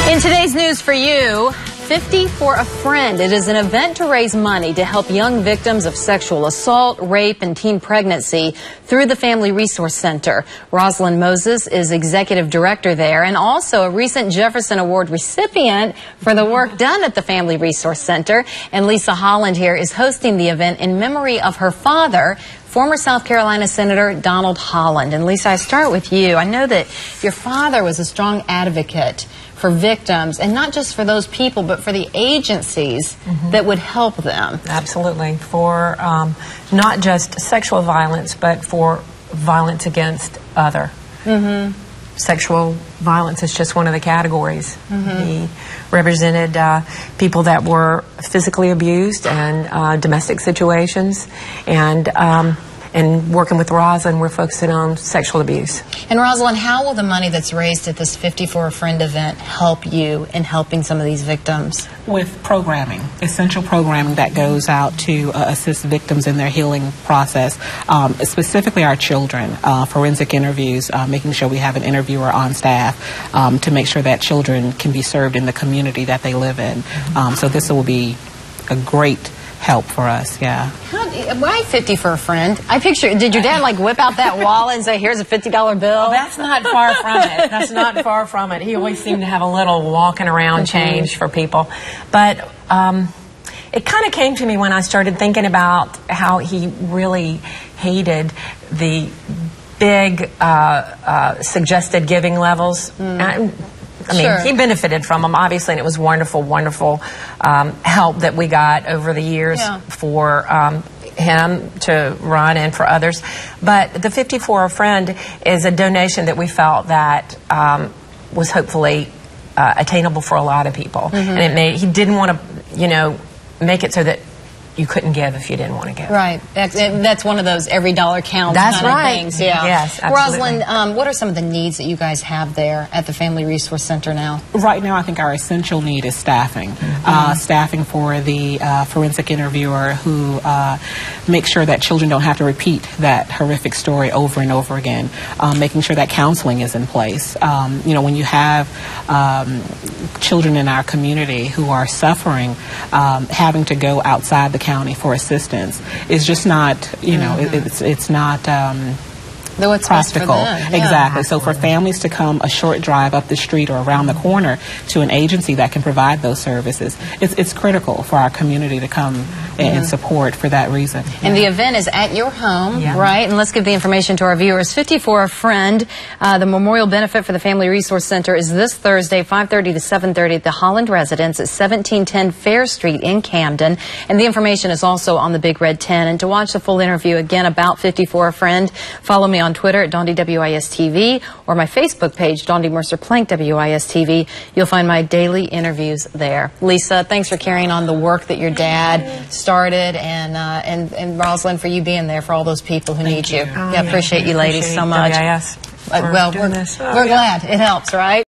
In today's news for you, 50 for a Friend. It is an event to raise money to help young victims of sexual assault, rape, and teen pregnancy through the Family Resource Center. Rosalind Moses is executive director there and also a recent Jefferson Award recipient for the work done at the Family Resource Center. And Lisa Holland here is hosting the event in memory of her father, former South Carolina Senator Donald Holland. And Lisa, I start with you. I know that your father was a strong advocate for victims, and not just for those people, but for the agencies that would help them. Absolutely. For not just sexual violence, but for violence against other. Sexual violence is just one of the categories. He represented people that were physically abused and domestic situations, and working with Rosalind, we're focusing on sexual abuse. And Rosalind, how will the money that's raised at this 50 for a Friend event help you in helping some of these victims? With programming, essential programming that goes out to assist victims in their healing process, specifically our children, forensic interviews, making sure we have an interviewer on staff to make sure that children can be served in the community that they live in. So this will be a great help for us, yeah. Why 50 for a friend? I picture, did your dad like whip out that wallet and say, here's a $50 bill? Well, that's not far from it. That's not far from it. He always seemed to have a little walking around change for people. But it kind of came to me when I started thinking about how he really hated the big suggested giving levels. I mean, he benefited from them, obviously, and it was wonderful, wonderful help that we got over the years for him to run and for others. But the 50 for a Friend is a donation that we felt that was hopefully attainable for a lot of people. And it made, he didn't want to, you know, make it so that you couldn't give if you didn't want to give. Right. That's one of those every dollar counts kind of things. Yeah. Yes, absolutely. Rosalind, what are some of the needs that you guys have there at the Family Resource Center now? Right now, I think our essential need is staffing. Staffing for the forensic interviewer who makes sure that children don't have to repeat that horrific story over and over again. Making sure that counseling is in place. You know, when you have children in our community who are suffering, having to go outside the county for assistance is just not, you know, it's not practical. Exactly. So for families to come a short drive up the street or around the corner to an agency that can provide those services, it's critical for our community to come and support for that reason. And the event is at your home, right? And let's give the information to our viewers. 50 for a Friend. The memorial benefit for the Family Resource Center is this Thursday, 5:30 to 7:30 at the Holland residence at 1710 Fair Street in Camden. And the information is also on the Big Red 10. And to watch the full interview again about 50 for a Friend, follow me on Twitter at Dawndy WISTV or my Facebook page, Dawndy Mercer Plank WISTV. You'll find my daily interviews there. Lisa, thanks for carrying on the work that your dad started, and Rosalind, for you being there for all those people who need you. Yeah, appreciate you ladies so much. WIS Well, we're glad. It helps, right?